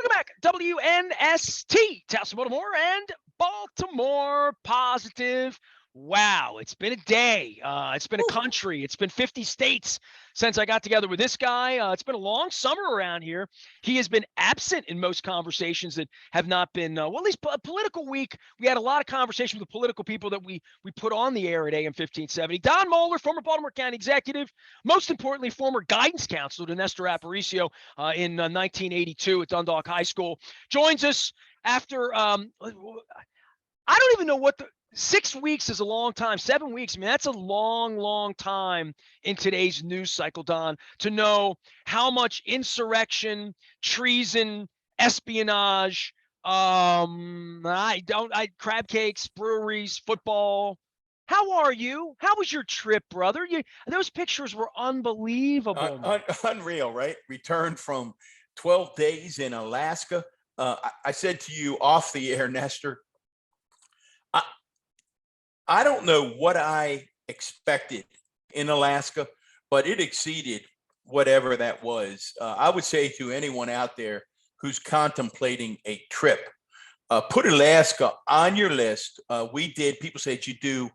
Welcome back, WNST, Towson, Baltimore, and Baltimore Positive. Wow, it's been a day. It's been a country. It's been 50 states since I got together with this guy. It's been a long summer around here. He has been absent in most conversations that have not been, well, at least political week. We had a lot of conversation with the political people that we put on the air at AM 1570. Don Mohler, former Baltimore County executive, most importantly, former guidance counselor to Nestor Aparicio in 1982 at Dundalk High School, joins us after, I don't even know what 6 weeks is a long time. 7 weeks, I mean, that's a long, long time in today's news cycle, Don, to know how much insurrection, treason, espionage, crab cakes, breweries, football. How are you? How was your trip, brother? Those pictures were unbelievable. Unreal, right? Returned from 12 days in Alaska. I said to you off the air, Nestor, I don't know what I expected in Alaska, but it exceeded whatever that was. I would say to anyone out there who's contemplating a trip, put Alaska on your list. People say, did you do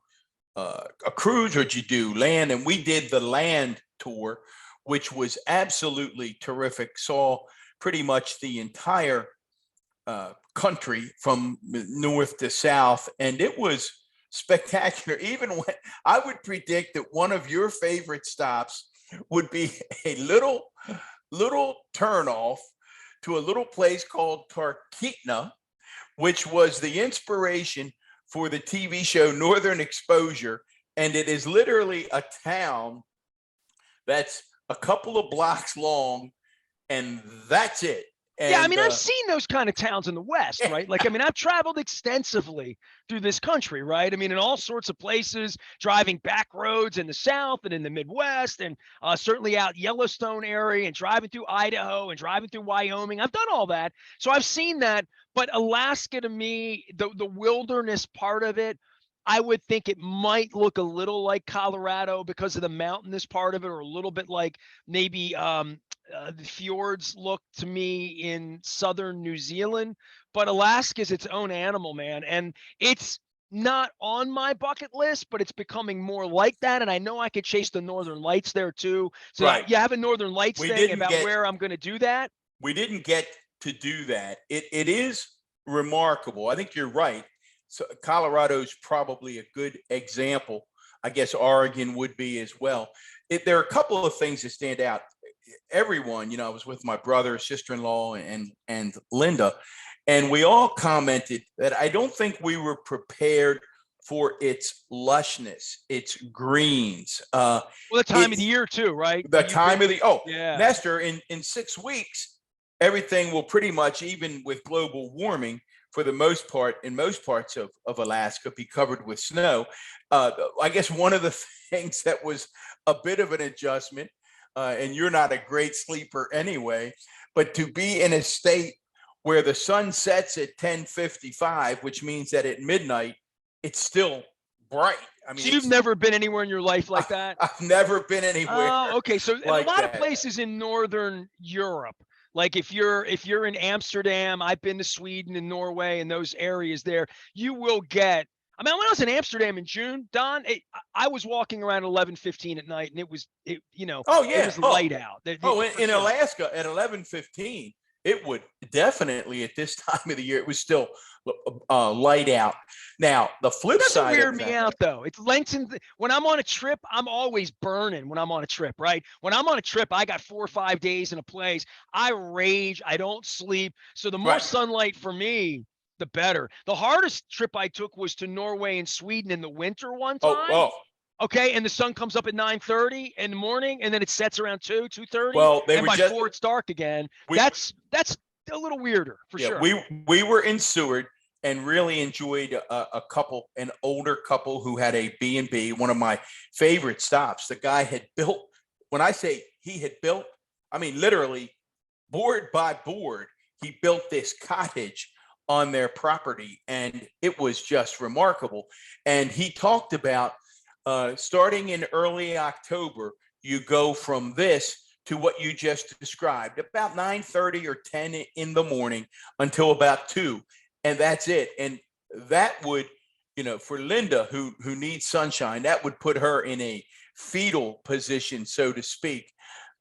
a cruise or did you do land? And we did the land tour, which was absolutely terrific. Saw pretty much the entire country from north to south. And it was spectacular. Even when I would predict that one of your favorite stops would be a little turnoff to a little place called Tarkitna, which was the inspiration for the TV show Northern Exposure. And it is literally a town that's a couple of blocks long, and that's it. And, yeah, I mean, I've seen those kind of towns in the West, right? Like, I mean, I've traveled extensively through this country, right? I mean, in all sorts of places, driving back roads in the South and in the Midwest, and certainly out Yellowstone area, and driving through Idaho and driving through Wyoming. I've done all that. So I've seen that. But Alaska, to me, the wilderness part of it, I would think it might look a little like Colorado because of the mountainous part of it, or a little bit like maybe the fjords look to me in southern New Zealand. But Alaska is its own animal, man. And it's not on my bucket list, but it's becoming more like that. And I know I could chase the Northern Lights there too. So right. You have a Northern Lights thing about where I'm going to do that. We didn't get to do that. It is remarkable. I think you're right. So Colorado's probably a good example. I guess Oregon would be as well. There are a couple of things that stand out. Everyone, I was with my brother, sister-in-law, and Linda, and we all commented that I don't think we were prepared for its lushness, its greens. Well, the time of the year too, right? Nestor, in 6 weeks, everything will pretty much, even with global warming, for the most part, in most parts of Alaska, be covered with snow. I guess one of the things that was a bit of an adjustment, and you're not a great sleeper anyway, but to be in a state where the sun sets at 10:55, which means that at midnight, it's still bright. I mean, so you've never been anywhere in your life like that? I've never been anywhere. Oh, okay. So like a lot of places in Northern Europe, like if you're in Amsterdam, I've been to Sweden and Norway and those areas there, you will get, I mean, when I was in Amsterdam in June, Don, I was walking around 11:15 at night, and it was light out. In Alaska at 11:15, it would definitely, at this time of the year, it was still light out. Now, the flip side weird me out, though. It's lengthened. When I'm on a trip, I'm always burning when I'm on a trip, right? When I'm on a trip, I got 4 or 5 days in a place. I rage. I don't sleep. So the more sunlight for me, the better. The hardest trip I took was to Norway and Sweden in the winter one time. Okay, and the sun comes up at 9:30 in the morning, and then it sets around 2:30. Well, and by 4 it's dark again. That's a little weirder for sure. We were in Seward and really enjoyed an older couple who had a B&B, one of my favorite stops. The guy had built, when I say he had built, I mean literally board by board, he built this cottage on their property, and it was just remarkable. And he talked about starting in early October, you go from this to what you just described, about 9:30 or 10 in the morning until about 2, and that's it. And that would, for Linda, who needs sunshine, that would put her in a fetal position, so to speak.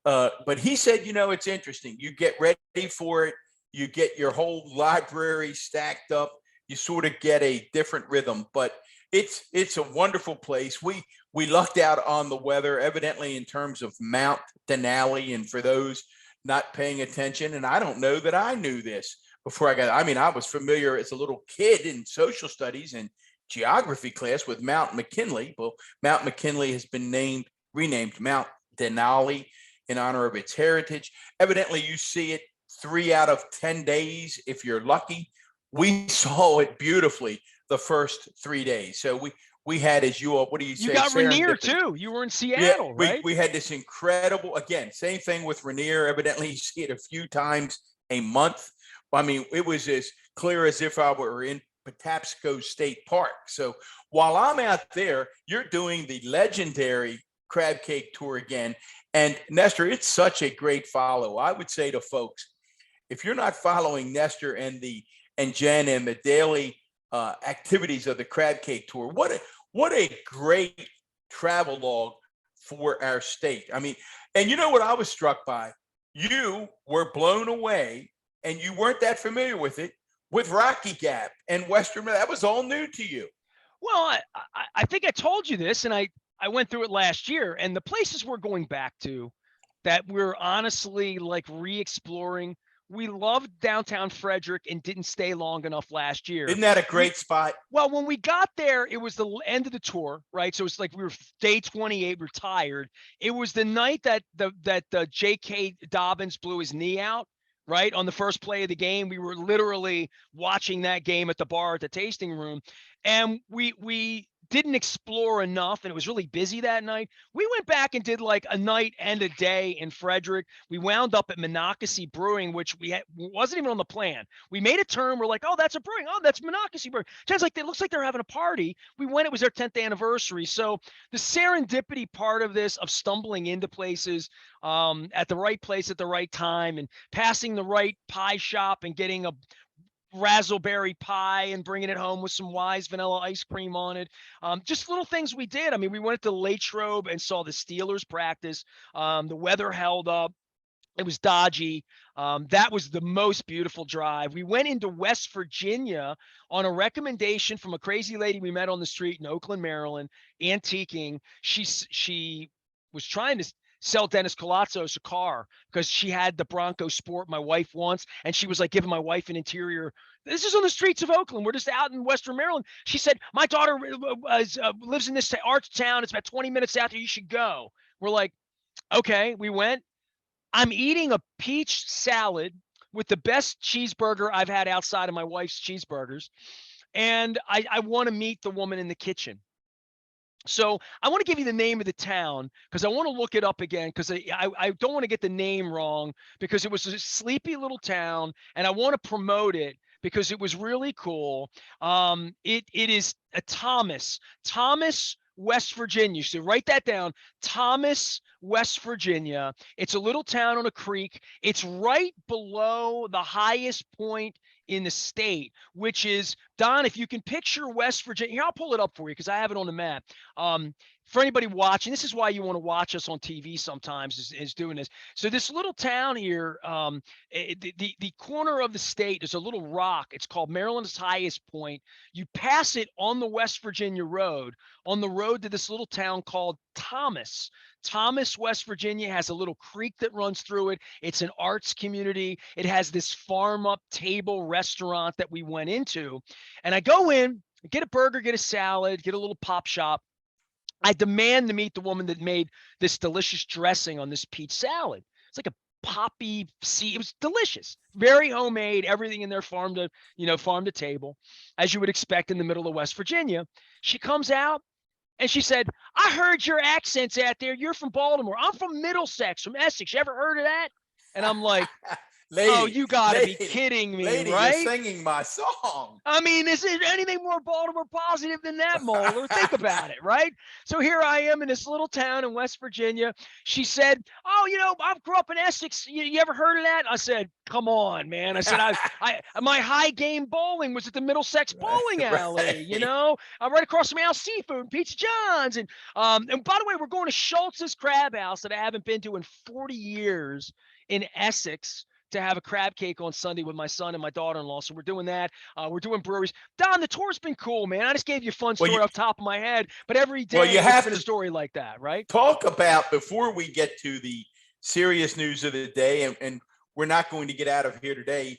But he said, it's interesting. You get ready for it. You get your whole library stacked up. You sort of get a different rhythm, but it's a wonderful place. We lucked out on the weather, evidently, in terms of Mount Denali. And for those not paying attention, and I don't know that I knew this before I was familiar as a little kid in social studies and geography class with Mount McKinley. Well, Mount McKinley has been renamed Mount Denali in honor of its heritage. Evidently, you see it 3 out of 10 days if you're lucky. We saw it beautifully the first 3 days. So we had, as you all, what do you say? You got Rainier too. You were in Seattle, right? We had this incredible, again, same thing with Rainier. Evidently, you see it a few times a month. I mean, it was as clear as if I were in Patapsco State Park. So while I'm out there, you're doing the legendary crab cake tour again. And Nestor, it's such a great follow. I would say to folks, if you're not following Nestor and Jen and the daily activities of the crab cake tour, what a great travel log for our state. I mean, and you know what I was struck by? You were blown away, and you weren't that familiar with it, with Rocky Gap and Western. That was all new to you. Well, I think I told you this, and I went through it last year, and the places we're going back to that we're honestly like re-exploring. We loved downtown Frederick and didn't stay long enough last year. Isn't that a great spot? Well, when we got there, it was the end of the tour, right? So it's like we were day 28, we're tired. It was the night that the J.K. Dobbins blew his knee out, right? On the first play of the game. We were literally watching that game at the bar at the tasting room. And we didn't explore enough, and it was really busy that night. We went back and did like a night and a day in Frederick. We wound up at Monocacy Brewing, which wasn't even on the plan. We made a turn. We're like, oh, that's a brewing. Oh, that's Monocacy Brewing. Turns like it looks like they're having a party. We went. It was their 10th anniversary. So the serendipity part of this, of stumbling into places at the right place at the right time, and passing the right pie shop and getting a razzleberry pie and bringing it home with some Wise vanilla ice cream on it. Just little things we did. I mean, we went to Latrobe and saw the Steelers practice. The weather held up. It was dodgy. That was the most beautiful drive. We went into West Virginia on a recommendation from a crazy lady we met on the street in Oakland, Maryland, antiquing. She was trying to sell Dennis Colatzos a car because she had the Bronco Sport my wife wants, and she was like giving my wife an interior. This is on the streets of Oakland. We're just out in Western Maryland. She said, my daughter lives in this arts town. It's about 20 minutes out there. You should go. We're like, okay. We went. I'm eating a peach salad with the best cheeseburger I've had outside of my wife's cheeseburgers. And I want to meet the woman in the kitchen. So I want to give you the name of the town because I want to look it up again, because I don't want to get the name wrong, because it was a sleepy little town and I want to promote it because it was really cool. It is a Thomas, West Virginia. So write that down. Thomas, West Virginia. It's a little town on a creek. It's right below the highest point in the state, which is, Don, if you can picture West Virginia, here, I'll pull it up for you because I have it on the map. For anybody watching, this is why you want to watch us on TV sometimes, is doing this. So this little town here, the corner of the state, is a little rock. It's called Maryland's highest point. You pass it on the West Virginia road, on the road to this little town called Thomas. Thomas, West Virginia has a little creek that runs through it. It's an arts community. It has this farm up table restaurant that we went into. And I go in, get a burger, get a salad, get a little pop shop. I demand to meet the woman that made this delicious dressing on this peach salad. It's like a poppy seed. It was delicious, very homemade, everything in there farm to table, as you would expect in the middle of West Virginia. She comes out and she said, I heard your accents out there. You're from Baltimore. I'm from Middlesex, from Essex. You ever heard of that? And I'm like, Oh, Lady, you gotta be lady, kidding me, lady, you're right? singing my song. I mean, is there anything more Baltimore positive than that, Mohler? Think about it, right? So here I am in this little town in West Virginia. She said, "Oh, I grew up in Essex. You ever heard of that?" I said, "Come on, man." I said, my high game bowling was at the Middlesex Bowling Alley. Right. I'm right across from Al Seafood, Pizza John's, and by the way, we're going to Schultz's Crab House that I haven't been to in 40 years in Essex to have a crab cake on Sunday with my son and my daughter-in-law. So we're doing that. We're doing breweries. Don, the tour's been cool, man. I just gave you a fun Well, story off the top of my head, but every well, day you it's have been a to story like that, right? talk about before we get to the serious news of the day, and we're not going to get out of here today.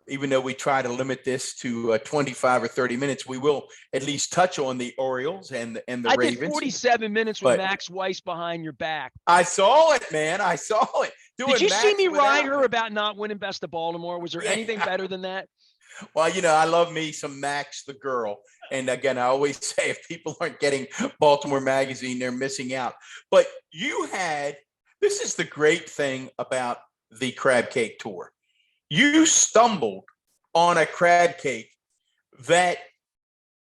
Even though we try to limit this to 25 or 30 minutes, we will at least touch on the Orioles and the I did Ravens. 47 minutes with But Max Weiss behind your back. I saw it, man. I saw it. Did Doing you see Max me ride without her me. about not winning Best of Baltimore? Was there anything Yeah. better than that? Well, I love me some Max the girl. And again, I always say if people aren't getting Baltimore Magazine, they're missing out. But this is the great thing about the crab cake tour. You stumbled on a crab cake that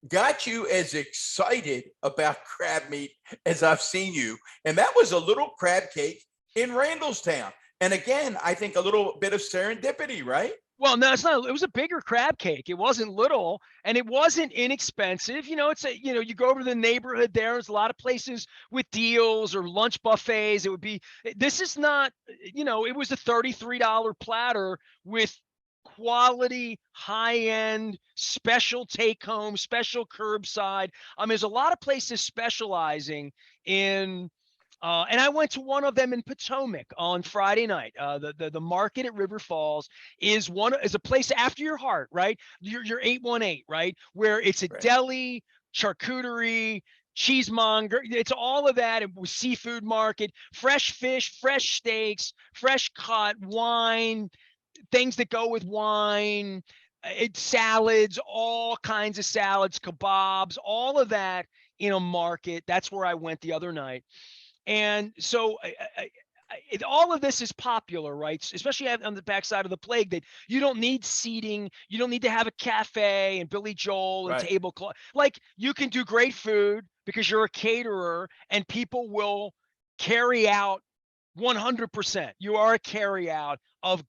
got you as excited about crab meat as I've seen you. And that was a little crab cake in Randallstown. And again, I think a little bit of serendipity, right? Well, no, it's not. It was a bigger crab cake. It wasn't little, and it wasn't inexpensive. You go over to the neighborhood there. There's a lot of places with deals or lunch buffets. This is not, it was a $33 platter with quality, high-end, special take-home, special curbside. There's a lot of places specializing in and I went to one of them in Potomac on Friday night. The market at River Falls is a place after your heart, right? Your 818, right? Where it's a Right. deli, charcuterie, cheesemonger. It's all of that. It was seafood market, fresh fish, fresh steaks, fresh cut wine, things that go with wine. It's salads, all kinds of salads, kebabs, all of that in a market. That's where I went the other night. And so all of this is popular, right? Especially on the backside of the plague, that you don't need seating. You don't need to have a cafe and Billy Joel and Right. tablecloth. Like, you can do great food because you're a caterer and people will carry out 100%. You are a carry out of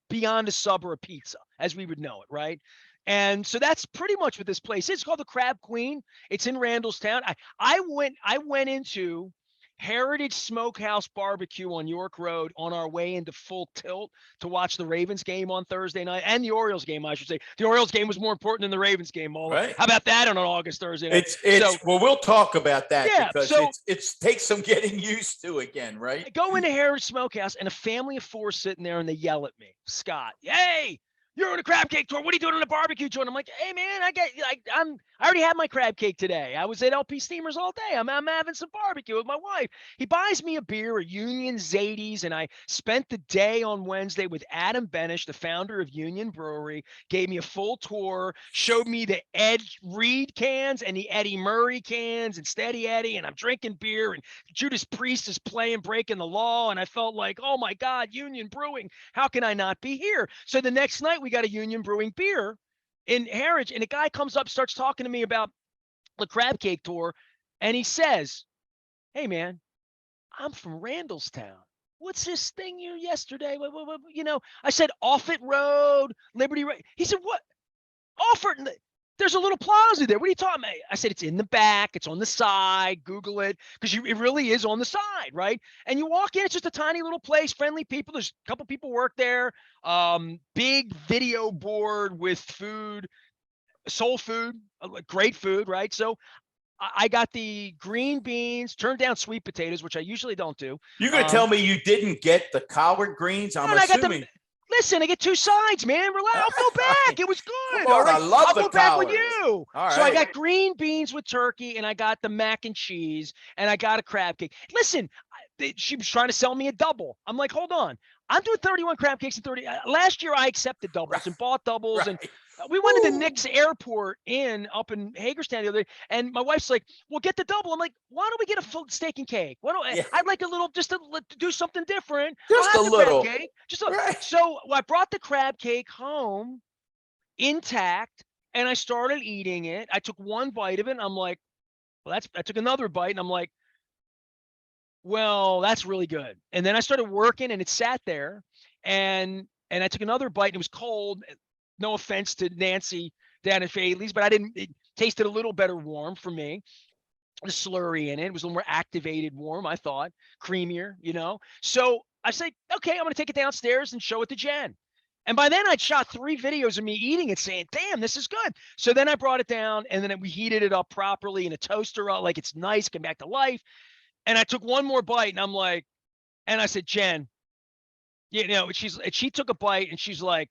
beyond a sub or a pizza, as we would know it, right? And so that's pretty much what this place is. It's called the Crab Queen. It's in Randallstown. I went into Heritage Smokehouse Barbecue on York Road on our way into Full Tilt to watch the Ravens game on Thursday night, and the Orioles game, I should say. The Orioles game was more important than the Ravens game, Mohler. Right. How about that on an August Thursday night? Well, we'll talk about that, Yeah, because so- it takes some getting used to again, I right? go into Heritage Smokehouse, and a family of four sitting there, and they yell at me. Scott, hey, you're on a crab cake tour. What are you doing on a barbecue joint? I'm like, hey man, I already had my crab cake today. I was at LP Steamers all day. I'm having some barbecue with my wife. He buys me a beer, a Union Zadies, and I spent the day on Wednesday with Adam Benish, the founder of Union Brewery. Gave me a full tour, showed me the Ed Reed cans and the Eddie Murray cans and Steady Eddie, and I'm drinking beer, and Judas Priest is playing Breaking the Law, and I felt like, oh my God, Union Brewing, how can I not be here? So the next night we got a Union Brewing beer in Heritage, and a guy comes up, starts talking to me about the crab cake tour, and he says, hey man, I'm from Randallstown. What's this thing you yesterday? I said Offutt Road, Liberty Road. He said, what? Offutt? There's a little plaza there. What are you talking about? I said, it's in the back. It's on the side. Google it, because it really is on the side, right? And you walk in, it's just a tiny little place, friendly people. There's a couple people work there. Big video board with food, soul food, great food, right? So I got the green beans, turned down sweet potatoes, which I usually don't do. You're going to tell me you didn't get the collard greens? I'm assuming. Listen, I get two sides, man. Relax. I'll go back. It was good. Come on, I love I'll the go back with collards. you. All So I right. got green beans with turkey, and I got the mac and cheese, and I got a crab cake. Listen, she was trying to sell me a double. I'm like, hold on. I'm doing 31 crab cakes and 30. Last year, I accepted doubles Right. and bought doubles. And Right. we went to the Woo. Knicks airport up in Hagerstown the other day. And my wife's like, well, get the double. I'm like, why don't we get a full steak and cake? Why don't Yeah. I'd like a little, just to do something different. I'll Just a have the crab little. cake. Right. So I brought the crab cake home intact and I started eating it. I took one bite of it and I'm like, well, I took another bite and I'm like, well, that's really good. And then I started working and it sat there and I took another bite and it was cold. No offense to Nancy down at Fadley's, but it tasted a little better warm for me. The slurry in it. It was a little more activated warm, I thought, creamier, So I said, okay, I'm going to take it downstairs and show it to Jen. And by then I'd shot 3 videos of me eating it saying, damn, this is good. So then I brought it down and then we heated it up properly in a toaster, like it's nice, come back to life. And I took one more bite and I'm like, and I said, Jen, she took a bite and she's like,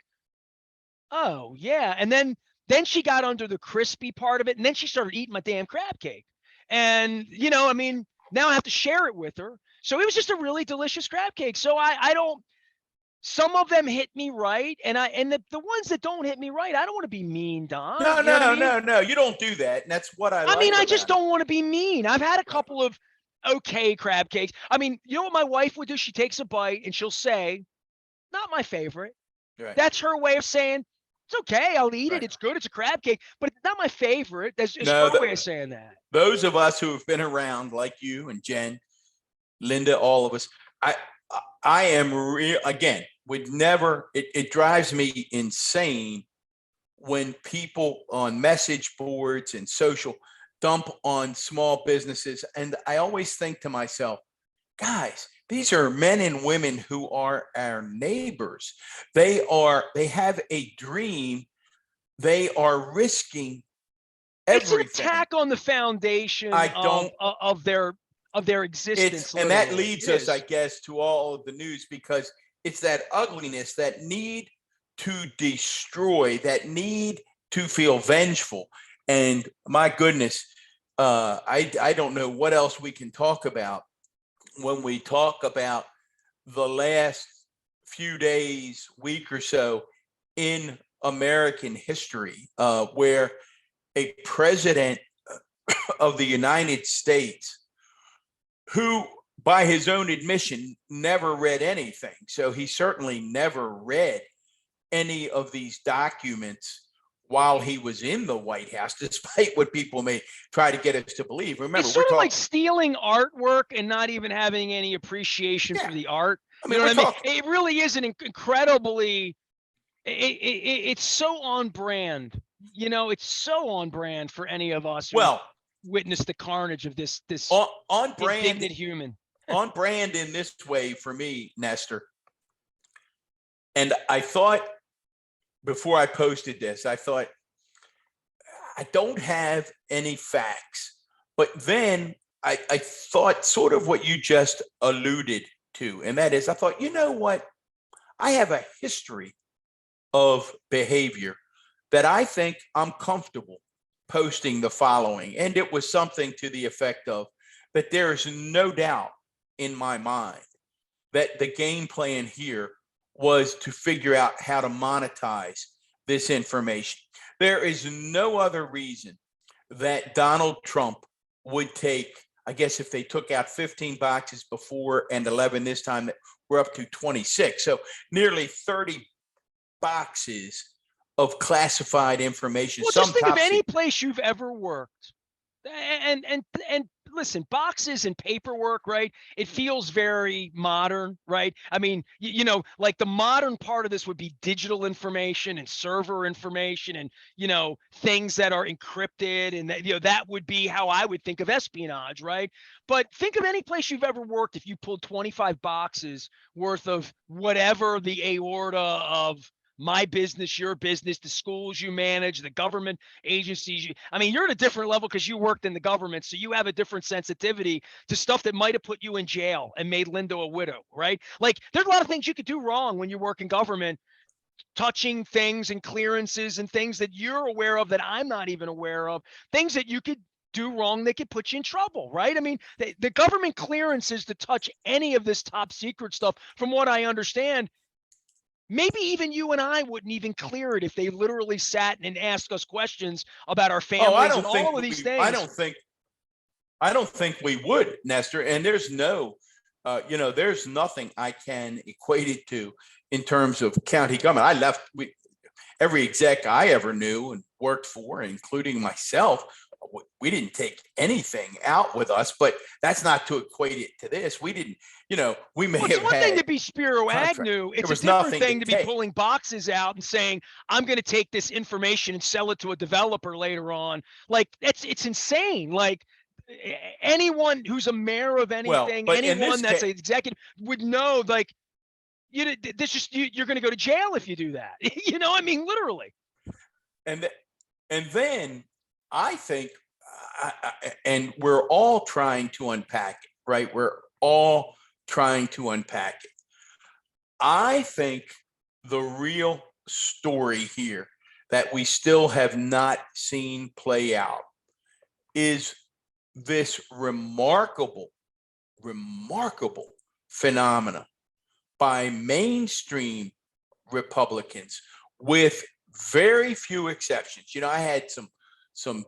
oh yeah. And then she got under the crispy part of it. And then she started eating my damn crab cake. And, now I have to share it with her. So it was just a really delicious crab cake. So I don't, some of them hit me right. And the ones that don't hit me right, I don't want to be mean, Don. No, You know what I mean? no. You don't do that. And that's what I like I about just it. don't want to be mean. I've had a Right. couple of okay crab cakes. I mean, you know what my wife would do? She takes a bite and she'll say, not my favorite. Right. That's her way of saying, it's okay. I'll eat it. Right. It's good. It's a crab cake, but it's not my favorite. That's No, her way of saying that. those of us who have been around, like you and Jen, Linda, all of us, I am real again. Would never. It drives me insane when people on message boards and social dump on small businesses, and I always think to myself, guys, these are men and women who are our neighbors. They have a dream. They are risking everything. It's an attack on the foundation of their existence. And that leads us, I guess, to all of the news, because it's that ugliness, that need to destroy, that need to feel vengeful. And my goodness, I don't know what else we can talk about when we talk about the last few days, week or so in American history, where a president of the United States, who by his own admission never read anything, so he certainly never read any of these documents while he was in the White House, despite what people may try to get us to believe. Remember, it's sort of like stealing artwork and not even having any appreciation for the art. I mean, it really is an incredibly, it's so on brand. It's so on brand for any of us who witnessed the carnage of this on brand indignant human. On brand in this way for me, Nestor. And I thought, before I posted this, I thought, I don't have any facts. But then I thought sort of what you just alluded to. And that is, I thought, you know what? I have a history of behavior that I think I'm comfortable posting the following. And it was something to the effect of that there is no doubt in my mind that the game plan here was to figure out how to monetize this information. There is no other reason that Donald Trump would take, I guess if they took out 15 boxes before and 11 this time, that we're up to 26. So nearly 30 boxes of classified information. Well, just think of any place you've ever worked. And listen, boxes and paperwork, right? It feels very modern, right? I mean, like the modern part of this would be digital information and server information and, things that are encrypted. And, that would be how I would think of espionage, right? But think of any place you've ever worked. If you pulled 25 boxes worth of whatever the aorta of my business, your business, the schools you manage, the government agencies. You're at a different level because you worked in the government. So you have a different sensitivity to stuff that might have put you in jail and made Linda a widow, right? Like there's a lot of things you could do wrong when you work in government, touching things and clearances and things that you're aware of that I'm not even aware of, things that you could do wrong, they could put you in trouble, right? I mean, the government clearances to touch any of this top secret stuff, from what I understand, maybe even you and I wouldn't even clear it if they literally sat and asked us questions about our Oh, families and all of these things. I don't think we would, Nestor. And there's no, there's nothing I can equate it to in terms of county government. Every exec I ever knew and worked for, including myself, we didn't take anything out with us, but that's not to equate it to this. We didn't, we may have It's one had thing to be Spiro contract. Agnew. It's There a was different nothing thing to to be take. pulling boxes out and saying, I'm going to take this information and sell it to a developer later on. Like, it's insane. Like, anyone who's a mayor of anything, but in anyone this that's case, an executive would know, like, you're going to go to jail if you do that. I mean, literally. and then I think, and we're all trying to unpack it, right? We're all trying to unpack it. I think the real story here that we still have not seen play out is this remarkable phenomena by mainstream Republicans, with very few exceptions. I had some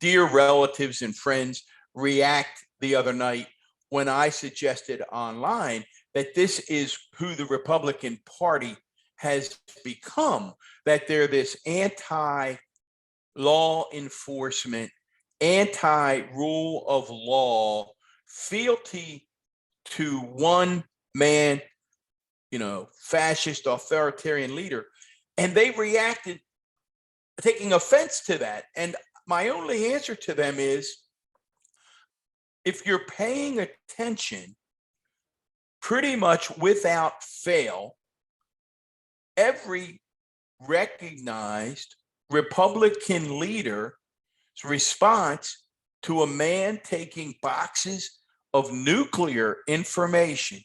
dear relatives and friends react the other night when I suggested online that this is who the Republican Party has become, that they're this anti-law enforcement, anti-rule of law, fealty to one man, fascist authoritarian leader. And they reacted taking offense to that. And my only answer to them is, if you're paying attention, pretty much without fail, every recognized Republican leader's response to a man taking boxes of nuclear information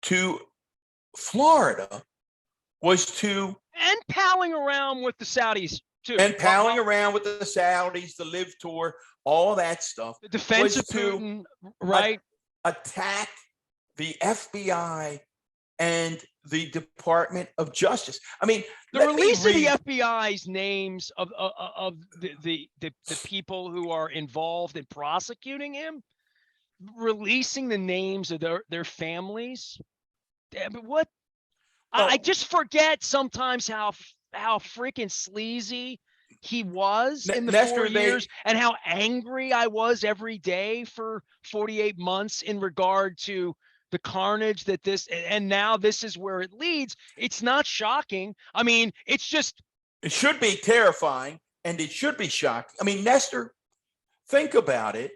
to Florida was to and palling around with the Saudis too, around with the Saudis, the Live Tour, all that stuff. The defense of Putin, right? Attack the FBI and the Department of Justice. I mean, the release of the FBI's names of the people who are involved in prosecuting him, releasing the names of their families. But what? I just forget sometimes how freaking sleazy he was in the 4 years, and how angry I was every day for 48 months in regard to the carnage that this, and now this is where it leads. It's not shocking. I mean, it should be terrifying, and it should be shocking. I mean, Nestor, think about it.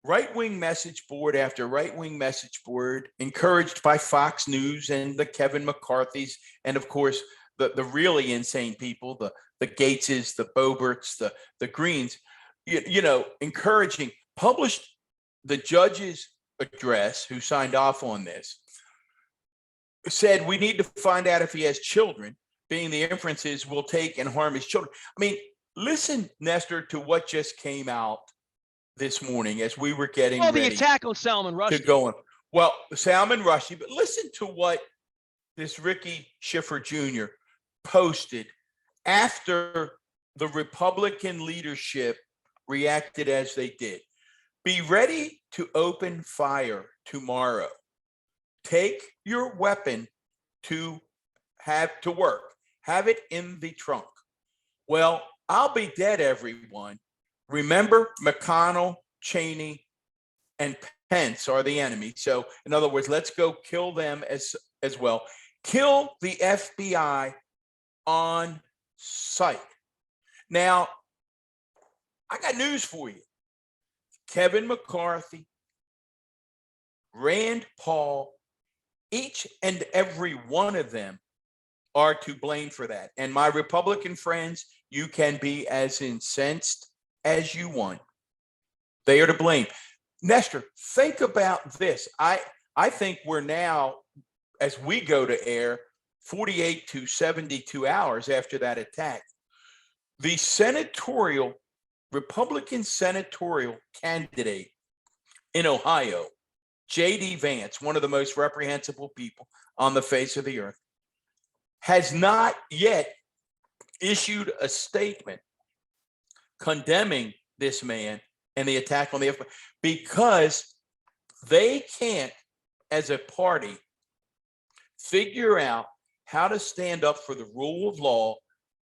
Right-wing message board after right-wing message board, encouraged by Fox News and the Kevin McCarthy's, and of course, the really insane people, the Gateses, the Boberts, the Greens, encouraging, published the judge's address who signed off on this, said we need to find out if he has children, being the inferences will take and harm his children. I mean, listen, Nestor, to what just came out this morning as we were getting ready. The attack on Salman Rushdie. To go on. Well, Salman Rushdie, but listen to what this Ricky Schiffer Jr. posted after the Republican leadership reacted as they did. Be ready to open fire tomorrow. Take your weapon to work. Have it in the trunk. Well, I'll be dead, everyone. Remember, McConnell, Cheney, and Pence are the enemy. So, in other words, let's go kill them as well. Kill the FBI on sight. Now, I got news for you. Kevin McCarthy, Rand Paul, each and every one of them are to blame for that. And my Republican friends, you can be as incensed as you want. They are to blame. Nestor, think about this. I think we're now, as we go to air, 48 to 72 hours after that attack. The senatorial Republican senatorial candidate in Ohio, J.D. Vance, one of the most reprehensible people on the face of the earth, has not yet issued a statement condemning this man and the attack on the FBI because they can't, as a party, figure out how to stand up for the rule of law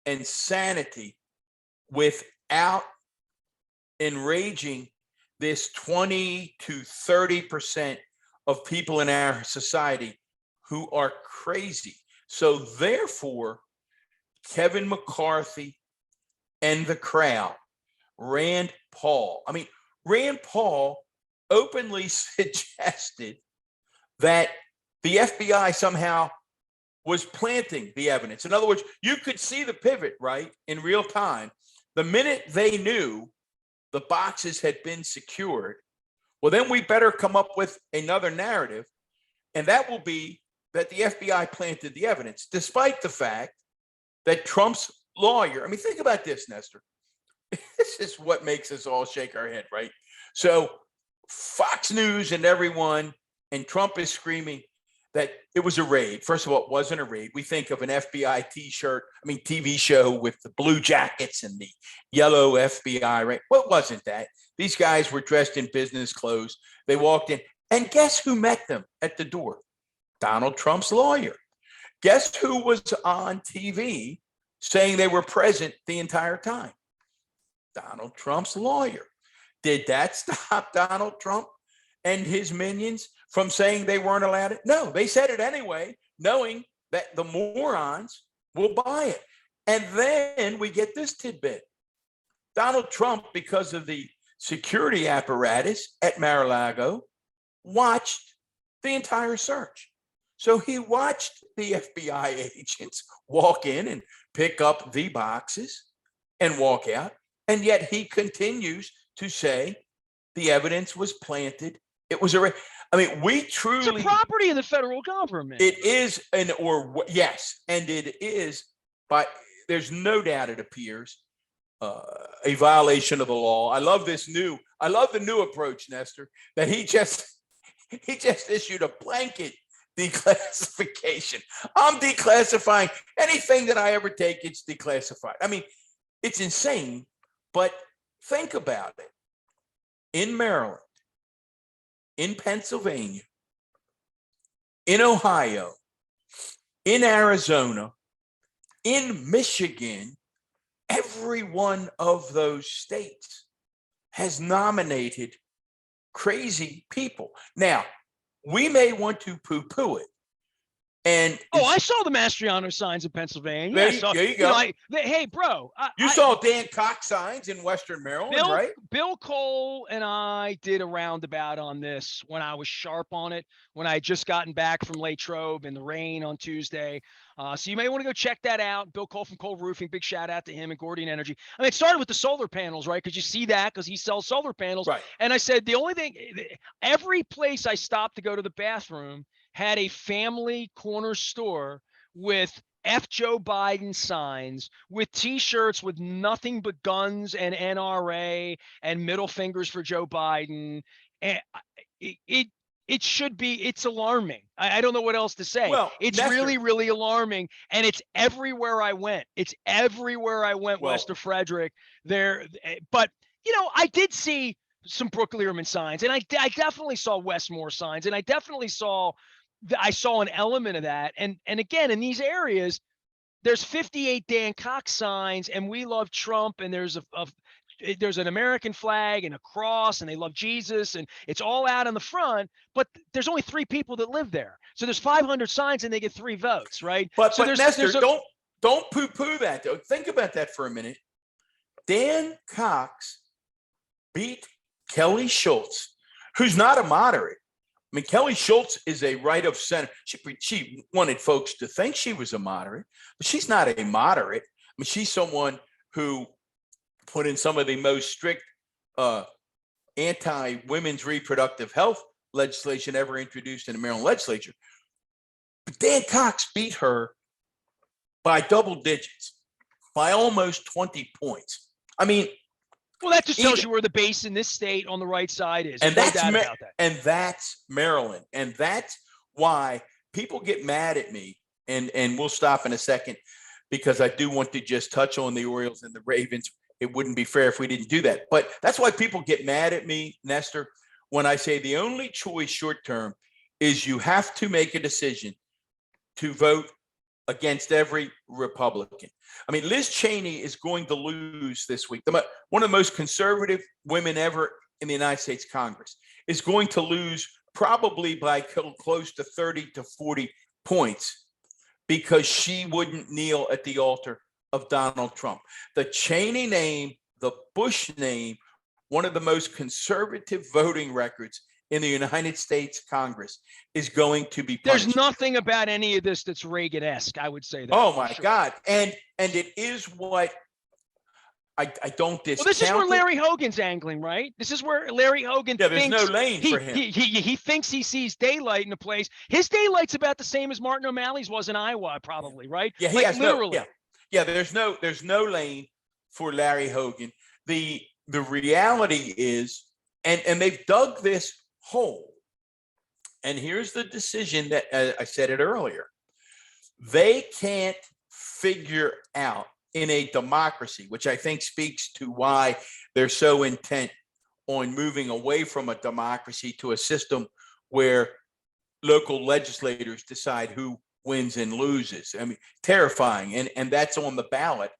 and sanity without enraging this 20 to 30% of people in our society who are crazy. So therefore, Kevin McCarthy and the crowd, Rand Paul openly suggested that the FBI somehow was planting the evidence. In other words, you could see the pivot, right, in real time. The minute they knew the boxes had been secured, well, then we better come up with another narrative, and that will be that the FBI planted the evidence, despite the fact that Trump's lawyer, I mean, think about this, Nestor. This is what makes us all shake our head, right? So Fox News and everyone, and Trump is screaming that it was a raid. First of all, it wasn't a raid. We think of an FBI TV show with the blue jackets and the yellow FBI, right? Well, it wasn't that. These guys were dressed in business clothes. They walked in, and guess who met them at the door? Donald Trump's lawyer. Guess who was on TV saying they were present the entire time? Donald Trump's lawyer. Did that stop Donald Trump and his minions from saying they weren't allowed it? No, they said it anyway, knowing that the morons will buy it. And then we get this tidbit. Donald Trump, because of the security apparatus at Mar-a-Lago, watched the entire search. So he watched the FBI agents walk in and pick up the boxes and walk out. And yet he continues to say the evidence was planted. It was we truly. It's a property of the federal government. It is yes, and it is, but there's no doubt it appears a violation of the law. I love the new approach, Nestor, that he just issued a blanket declassification. I'm declassifying anything that I ever take. It's declassified. I mean, it's insane, but think about it. In Maryland, in Pennsylvania, in Ohio, in Arizona, in Michigan, every one of those states has nominated crazy people. Now, we may want to poo-poo it. And I saw the Mastriano signs in Pennsylvania. There you go. Hey, bro. You saw Dan Cox signs in Western Maryland, right? Bill Cole and I did a roundabout on this when I was sharp on it, when I had just gotten back from Latrobe in the rain on Tuesday. So you may want to go check that out. Bill Cole from Cole Roofing, big shout out to him and Gordian Energy. I mean, it started with the solar panels, right? Because you see that because he sells solar panels. Right. And I said, the only thing, every place I stopped to go to the bathroom had a family corner store with F Joe Biden signs, with T-shirts with nothing but guns and NRA and middle fingers for Joe Biden. And it should be, it's alarming. I don't know what else to say. Well, it's really, really alarming. And it's everywhere I went. West of Frederick there. But, I did see some Brooke Learman signs, and I definitely saw Westmore signs, and I definitely saw an element of that. And again, in these areas, there's 58 Dan Cox signs, and we love Trump, and there's an American flag and a cross, and they love Jesus, and it's all out on the front, but there's only 3 people that live there. So there's 500 signs and they get 3 votes, right? But Nestor, there's don't poo-poo that though. Think about that for a minute. Dan Cox beat Kelly Schultz, who's not a moderate. I mean, Kelly Schultz is a right of center. She wanted folks to think she was a moderate, but she's not a moderate. I mean, she's someone who put in some of the most strict anti-women's reproductive health legislation ever introduced in the Maryland legislature. But Dan Cox beat her by double digits, by almost 20 points. I mean, Well, that just tells Either, you where the base in this state on the right side is. and There's no doubt about that. and that's Maryland, and that's why people get mad at me. And we'll stop in a second because I do want to just touch on the Orioles and the Ravens. It wouldn't be fair if we didn't do that. But that's why people get mad at me, Nestor, when I say the only choice short term is you have to make a decision to vote against every Republican. I mean, Liz Cheney is going to lose this week. One of the most conservative women ever in the United States Congress is going to lose probably by close to 30 to 40 points because she wouldn't kneel at the altar of Donald Trump. The Cheney name, the Bush name, one of the most conservative voting records in the United States Congress is going to be punished. There's nothing about any of this that's Reagan-esque, I would say that. Oh my God. And it is what I don't discount. Well, this is where Larry Hogan's angling, right? This is where Larry Hogan there's thinks no lane for him. He thinks he sees daylight in the place. His daylight's about the same as Martin O'Malley's was in Iowa, probably, right? Yeah, he has literally. There's no lane for Larry Hogan. The reality is, and they've dug this hole. And here's the decision that I said it earlier. They can't figure out in a democracy, which I think speaks to why they're so intent on moving away from a democracy to a system where local legislators decide who wins and loses. I mean, terrifying. And that's on the ballot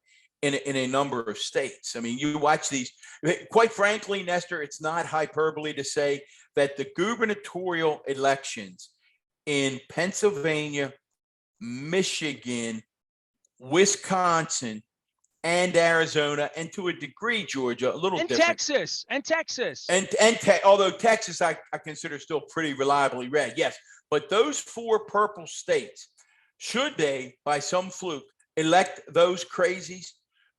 in a number of states. I mean, you watch these, quite frankly, Nestor, it's not hyperbole to say that the gubernatorial elections in Pennsylvania, Michigan, Wisconsin, and Arizona, and to a degree, Georgia, a little different. Texas. Although Texas, I consider still pretty reliably red, yes. But those four purple states, should they, by some fluke, elect those crazies,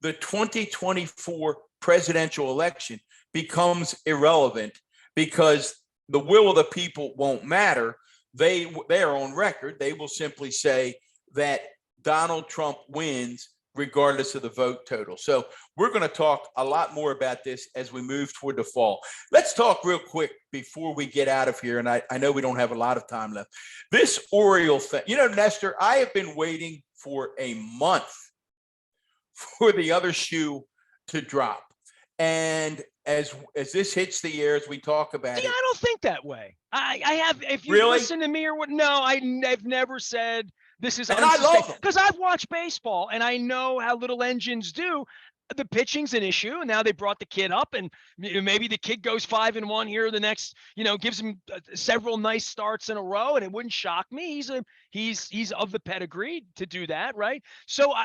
the 2024 presidential election becomes irrelevant because the will of the people won't matter. They are on record. They will simply say that Donald Trump wins regardless of the vote total. So we're going to talk a lot more about this as we move toward the fall. Let's talk real quick before we get out of here. And I know we don't have a lot of time left. This Oriole thing, Nestor, I have been waiting for a month for the other shoe to drop. And as this hits the air, as we talk about it. I don't think that way. I have, if you really? Listen to me or what? No, I've never said this is, and I love them because I've watched baseball and I know how little engines do. The pitching's an issue, and now they brought the kid up, and maybe the kid goes 5-1 here. The next, gives him several nice starts in a row, and it wouldn't shock me. He's of the pedigree to do that, right? So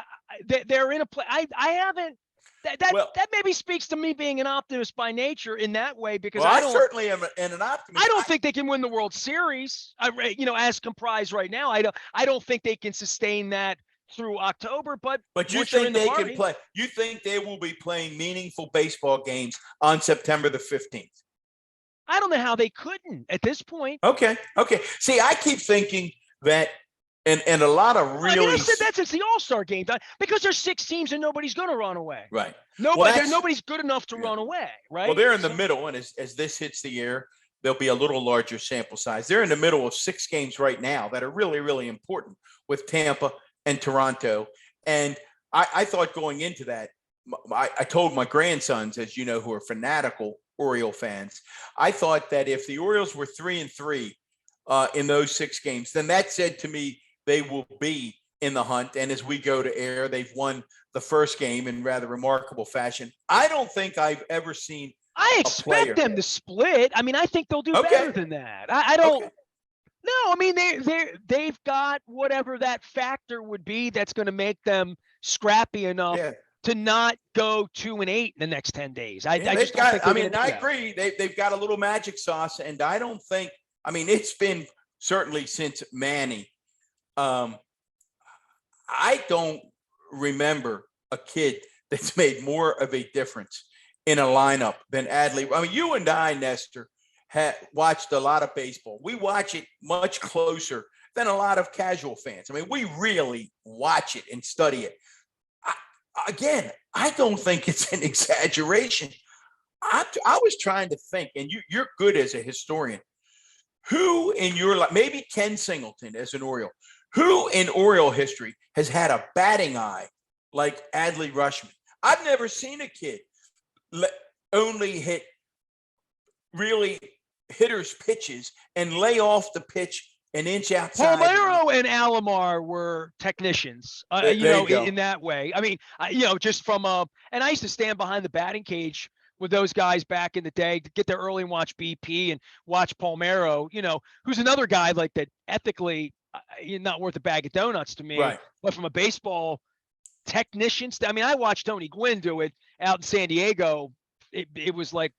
they're in a play. I haven't. That maybe speaks to me being an optimist by nature in that way, because I certainly am an optimist. I don't think they can win the World Series. As comprised right now, I don't think they can sustain that through October. But you think they can play? You think they will be playing meaningful baseball games on September the 15th? I don't know how they couldn't at this point. Okay. See, I keep thinking that. And a lot of really. I said that since the All-Star game, because there's 6 teams and nobody's going to run away. Right. Nobody's good enough to run away. Right. Well, they're in the middle, and as this hits the air, there'll be a little larger sample size. They're in the middle of 6 games right now that are really, really important with Tampa and Toronto. And I thought going into that, I told my grandsons, as you know, who are fanatical Oriole fans, I thought that if the Orioles were 3-3 in those 6 games, then that said to me, they will be in the hunt. And as we go to air, they've won the first game in rather remarkable fashion. I don't think I've ever seen. I expect them to split. I mean, I think they'll do better than that. I don't. Okay. No, I mean they've got whatever that factor would be that's going to make them scrappy enough to not go 2-8 in the next 10 days. I just don't think. I agree. They've got a little magic sauce, and I don't think. I mean, it's been certainly since Manny. I don't remember a kid that's made more of a difference in a lineup than Adley. I mean, you and I, Nestor, watched a lot of baseball. We watch it much closer than a lot of casual fans. I mean, we really watch it and study it. I don't think it's an exaggeration. I was trying to think, and you're good as a historian. Who in your life, maybe Ken Singleton as an Oriole, who in Oriole history has had a batting eye like Adley Rushman? I've never seen a kid only hit really hitters' pitches and lay off the pitch an inch outside. Palmeiro and Alomar were technicians, in that way. I mean, just from and I used to stand behind the batting cage with those guys back in the day to get there early and watch BP and watch Palmeiro, who's another guy like that ethically not worth a bag of donuts to me, right. But from a baseball technician, I mean, I watched Tony Gwynn do it out in San Diego. It was like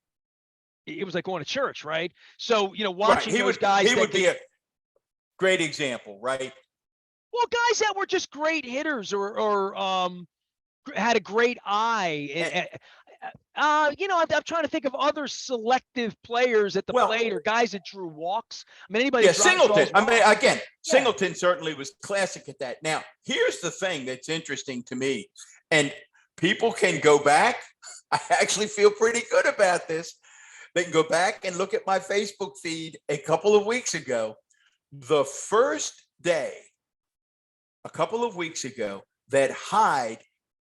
going to church, right? So, watching those guys. He would be a great example, right? Well, guys that were just great hitters or had a great eye. I'm trying to think of other selective players at the plate or guys that drew walks. I mean, anybody. Yeah, Singleton. I mean, again, Singleton certainly was classic at that. Now, here's the thing that's interesting to me, and people can go back. I actually feel pretty good about this. They can go back and look at my Facebook feed a couple of weeks ago. The first day, a couple of weeks ago, that Hyde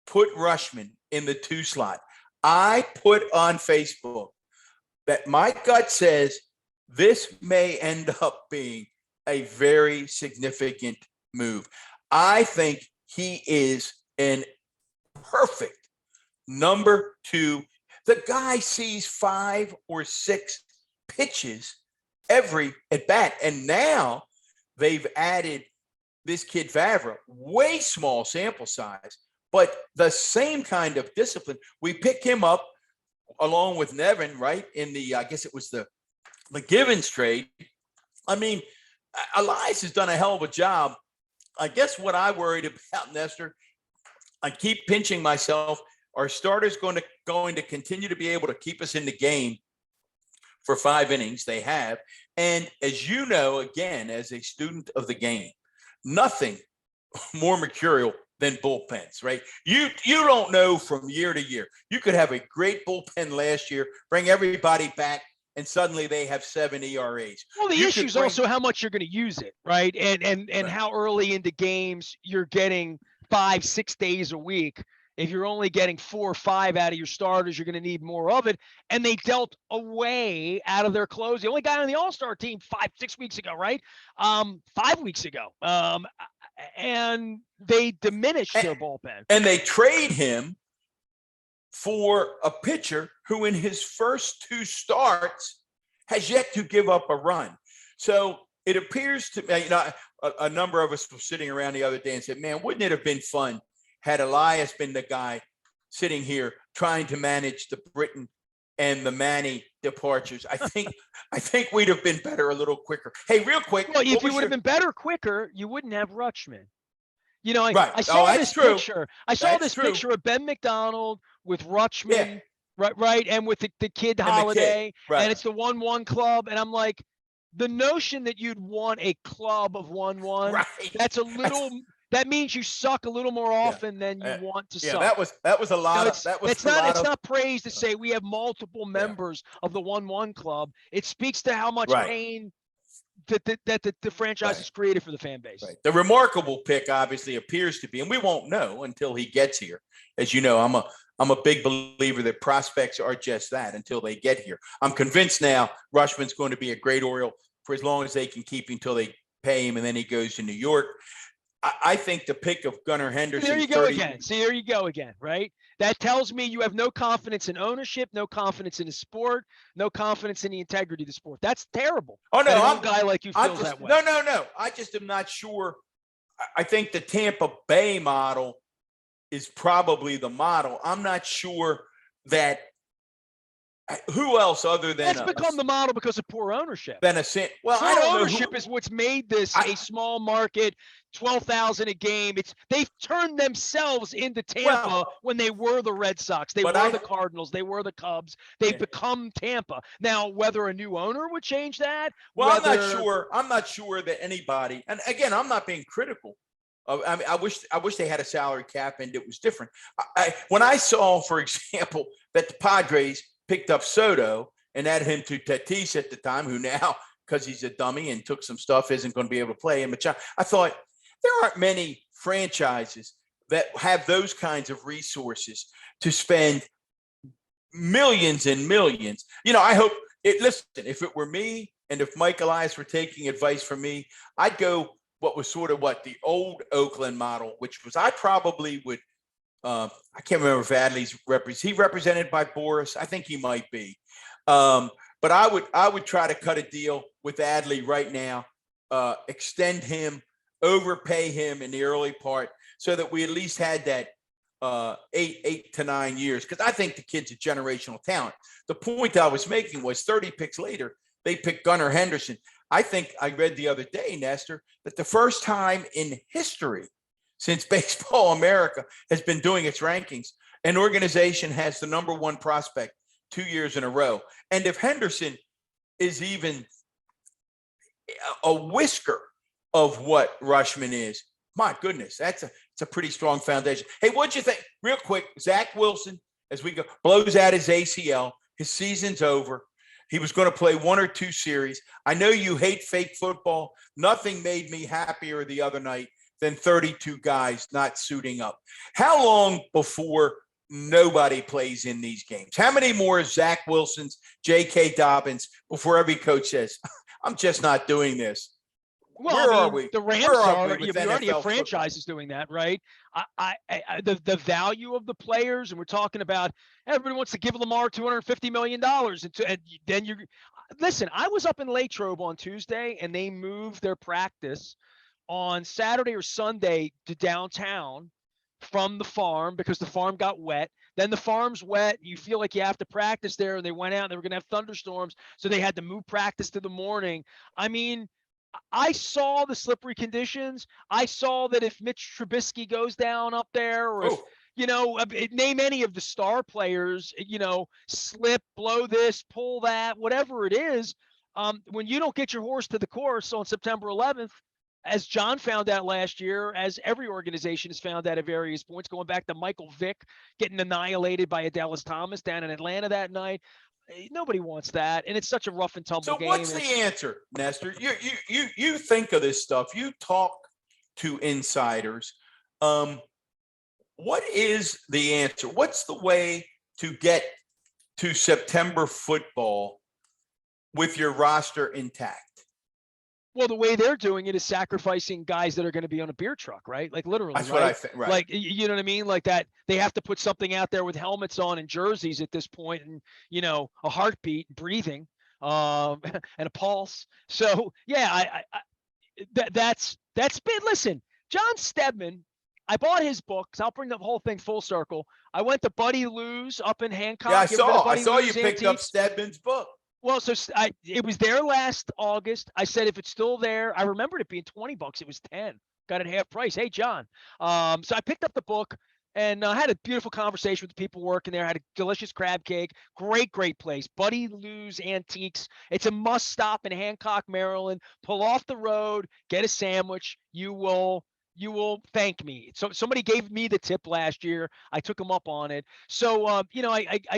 put Rushman in the 2 slot, I put on Facebook that my gut says this may end up being a very significant move. I think he is an perfect number 2. The guy sees 5 or 6 pitches every at bat. And now they've added this kid Vavra, way small sample size, but the same kind of discipline. We pick him up along with Nevin, right? In the, I guess it was the Givens trade. I mean, Elias has done a hell of a job. I guess what I worried about, Nestor, I keep pinching myself. Our starters going to continue to be able to keep us in the game for 5 innings. They have. And as you know, again, as a student of the game, nothing more mercurial than bullpens, right? You don't know from year to year. You could have a great bullpen last year, bring everybody back, and suddenly they have 7 ERAs. Well, the issue is also how much you're going to use it, right? And right. How early into games you're getting 5-6 days a week. If you're only getting 4 or 5 out of your starters, you're going to need more of it. And they dealt away out of their close. The only guy on the All-Star team 5-6 weeks ago, right? 5 weeks ago. And they diminished their bullpen. And they trade him for a pitcher who in his first 2 starts has yet to give up a run. So it appears to me, a number of us were sitting around the other day and said, man, wouldn't it have been fun had Elias been the guy sitting here trying to manage the Britton and the Manny departures? I think we'd have been better a little quicker. Hey, real quick. Well, if you would have been better quicker, you wouldn't have Rutschman. Right. I saw this true. picture. I saw this picture of Ben McDonald with Rutschman, right, and with the kid Holiday, right. And it's the 1-1 club. And I'm like, the notion that you'd want a club of 1-1, right. That's a little. That means you suck a little more often than you want to suck. That was a lot. It's not praise to say we have multiple members of the 1-1 club. It speaks to how much pain that the franchise has created for the fan base. Right. The remarkable pick obviously appears to be, and we won't know until he gets here. As you know, I'm a big believer that prospects are just that until they get here. I'm convinced now Rushman's going to be a great Oriole for as long as they can keep him until they pay him, and then he goes to New York. I think the pick of Gunnar Henderson. There you go again. See, there you go again, right? That tells me you have no confidence in ownership, no confidence in the sport, no confidence in the integrity of the sport. That's terrible. Oh, no. I'm a guy like you feels that way. No. I just am not sure. I think the Tampa Bay model is probably the model. I'm not sure that who else other than that's become the model because of poor ownership. Poor ownership is what's made this a small market, 12,000 a game. They've turned themselves into Tampa when they were the Red Sox. They were the Cardinals. They were the Cubs. They've become Tampa. Now, whether a new owner would change that, I'm not sure that anybody. And again, I'm not being critical. I mean, I wish they had a salary cap and it was different. When I saw, for example, that the Padres picked up Soto and added him to Tatis at the time, who now, because he's a dummy and took some stuff, isn't going to be able to play him. I thought there aren't many franchises that have those kinds of resources to spend millions and millions. I hope listen, if it were me and if Mike Elias were taking advice from me, I'd go what was sort of the old Oakland model, which was I probably would, I can't remember if Adley's represented by Boris. I think he might be. But I would try to cut a deal with Adley right now, extend him, overpay him in the early part so that we at least had that 8 to 9 years. Because I think the kid's a generational talent. The point I was making was 30 picks later, they picked Gunnar Henderson. I think I read the other day, Nestor, that the first time in history since Baseball America has been doing its rankings, an organization has the number one prospect 2 years in a row. And if Henderson is even a whisker of what Rushman is, my goodness, it's a pretty strong foundation. Hey, what'd you think? Real quick, Zach Wilson, as we go, blows out his ACL. His season's over. He was going to play 1 or 2 series. I know you hate fake football. Nothing made me happier the other night than 32 guys not suiting up. How long before nobody plays in these games? How many more Zach Wilsons, J.K. Dobbins before every coach says, I'm just not doing this? Well, Where I are we? we? The Rams are. We already have franchises doing that, right? The value of the players, and we're talking about everybody wants to give Lamar $250 million, and then you listen. I was up in Latrobe on Tuesday, and they moved their practice on Saturday or Sunday to downtown from the farm because the farm got wet. Then the farm's wet. You feel like you have to practice there, and they went out and they were going to have thunderstorms, so they had to move practice to the morning. I mean, I saw the slippery conditions. I saw that if Mitch Trubisky goes down up there, or if, name any of the star players, slip, blow this, pull that, whatever it is, when you don't get your horse to the course on September 11th, as John found out last year, as every organization has found out at various points, going back to Michael Vick getting annihilated by a Dallas Thomas down in Atlanta that night. Nobody wants that, and it's such a rough and tumble game. So what's the answer, Nestor? You think of this stuff. You talk to insiders. What is the answer? What's the way to get to September football with your roster intact? Well, the way they're doing it is sacrificing guys that are going to be on a beer truck, right? Like literally. That's right? what I think. Right. Like, you know what I mean? Like that they have to put something out there with helmets on and jerseys at this point, and a heartbeat, breathing, and a pulse. So yeah, that's been. Listen, John Stedman. I bought his books. I'll bring the whole thing full circle. I went to Buddy Lou's up in Hancock. Yeah, I saw you picked Antiques. up Stedman's book. Well, so it was there last August. I said, if it's still there, I remembered it being $20. It was 10. Got it half price. Hey, John. So I picked up the book and had a beautiful conversation with the people working there. Had a delicious crab cake. Great place. Buddy Lou's Antiques. It's a must stop in Hancock, Maryland. Pull off the road, get a sandwich. You will thank me. So somebody gave me the tip last year. I took them up on it. So, I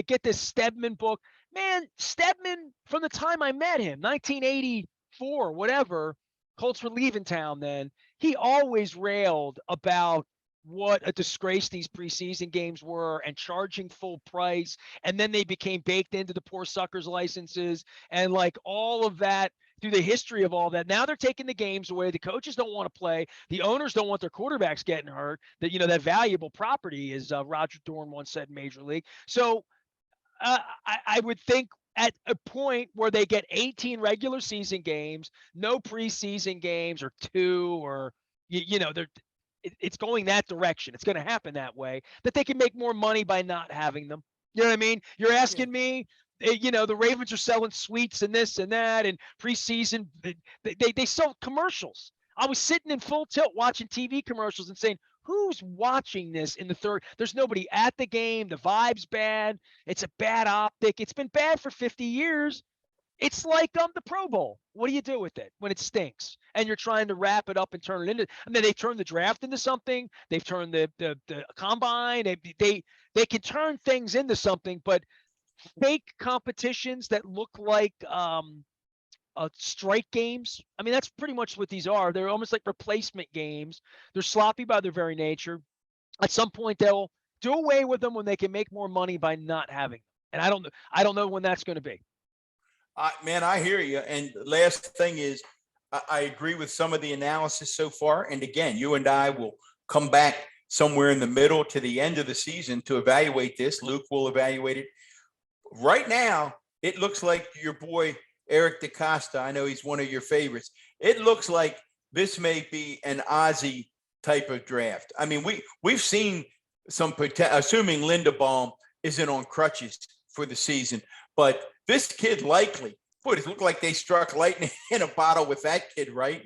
get this Stedman book. Man, Stedman, from the time I met him, 1984, whatever, Colts were leaving town then, he always railed about what a disgrace these preseason games were and charging full price. And then they became baked into the poor suckers licenses and like all of that through the history of all that. Now they're taking the games away. The coaches don't want to play. The owners don't want their quarterbacks getting hurt. That valuable property, as Roger Dorn once said in Major League. So, I would think at a point where they get 18 regular season games, no preseason games or 2, or it's going that direction. It's going to happen that way, that they can make more money by not having them. You know what I mean? You're asking me, the Ravens are selling suites and this and that, and preseason they sell commercials. I was sitting in full tilt watching TV commercials and saying, who's watching this in the third? There's nobody at the game. The vibe's bad. It's a bad optic. It's been bad for 50 years. It's like the Pro Bowl. What do you do with it when it stinks and you're trying to wrap it up and turn it into? I mean, they turned the draft into something. They've turned the combine. They can turn things into something, but fake competitions that look like strike games. I mean, that's pretty much what these are. They're almost like replacement games. They're sloppy by their very nature. At some point, they'll do away with them when they can make more money by not having them. And I don't know when that's going to be. Man, I hear you. And the last thing is, I agree with some of the analysis so far. And again, you and I will come back somewhere in the middle to the end of the season to evaluate this. Luke will evaluate it. Right now, it looks like your boy Eric DaCosta, I know he's one of your favorites. It looks like this may be an Ozzie type of draft. I mean, we've seen some, assuming Linderbaum isn't on crutches for the season, but this kid likely, boy, it looked like they struck lightning in a bottle with that kid, right?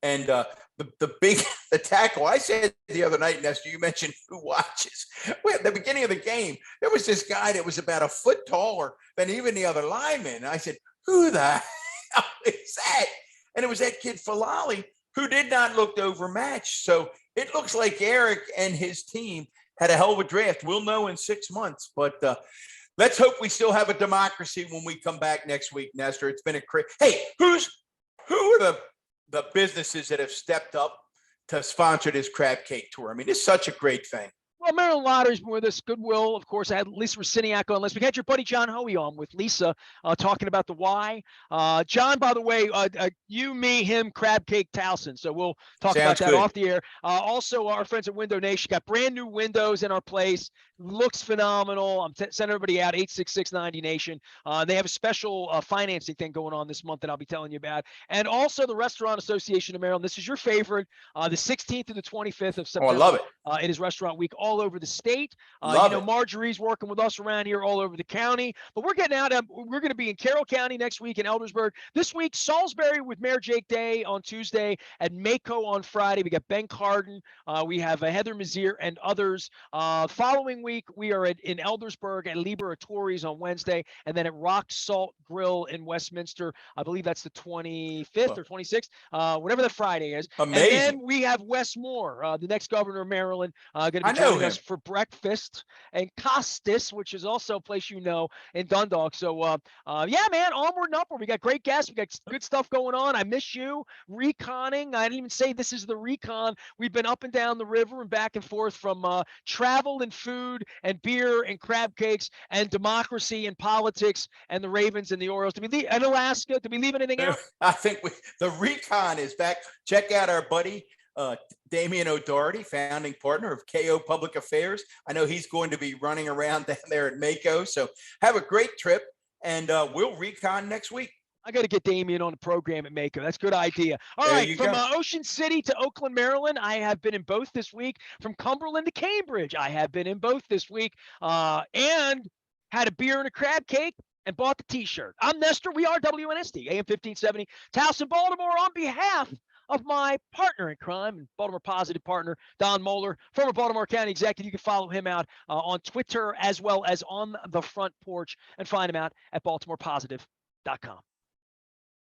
And the tackle. I said the other night, Nestor, you mentioned who watches. Well, at the beginning of the game, there was this guy that was about a foot taller than even the other linemen. And I said, who the hell is that? And it was that kid Falali, who did not look overmatched. So it looks like Eric and his team had a hell of a draft. We'll know in 6 months, but let's hope we still have a democracy when we come back next week, Nestor. It's been a crazy. Hey, who are the businesses that have stepped up to sponsor this crab cake tour? I mean, it's such a great thing. Well, Maryland Lottery's been with us. Goodwill, of course. I had Lisa Rosiniak on list. We had your buddy John Hoey on with Lisa talking about the why. John, by the way, you, me, him, Crab Cake Towson. So we'll talk about that off the air. Also, our friends at Window Nation got brand new windows in our place. Looks phenomenal. I'm sending everybody out, 866-90-NATION. They have a special financing thing going on this month that I'll be telling you about. And also the Restaurant Association of Maryland. This is your favorite, the 16th to the 25th of September. Oh, I love it. It is Restaurant Week all over the state. Love Marjorie's working with us around here all over the county. But we're getting out. We're going to be in Carroll County next week in Eldersburg. This week, Salisbury with Mayor Jake Day on Tuesday, and Mako on Friday. We got Ben Carden. We have Heather Mazier and others. Following week, we are in Eldersburg at Liberatori's on Wednesday, and then at Rock Salt Grill in Westminster. I believe that's the 25th or 26th, whatever the Friday is. Amazing. And then we have Wes Moore, the next governor of Maryland, going to be joining us for breakfast, and Costas, which is also a place in Dundalk. So, yeah, man, onward and upward. We got great guests. We got good stuff going on. I miss you. Reconning. I didn't even say this is the recon. We've been up and down the river and back and forth from travel and food and beer and crab cakes and democracy and politics and the Ravens and the Orioles. And Alaska. Did we leave anything out? I think the recon is back. Check out our buddy, Damian O'Doherty, founding partner of KO Public Affairs. I know he's going to be running around down there at Mako. So have a great trip, and we'll recon next week. I got to get Damien on the program at Mako. That's a good idea. All right, from Ocean City to Oakland, Maryland, I have been in both this week. From Cumberland to Cambridge, I have been in both this week, and had a beer and a crab cake and bought the T-shirt. I'm Nestor. We are WNST, AM 1570, Towson, Baltimore, on behalf of my partner in crime and Baltimore Positive partner, Don Mohler, former Baltimore County executive. You can follow him out on Twitter as well as on the front porch, and find him out at baltimorepositive.com.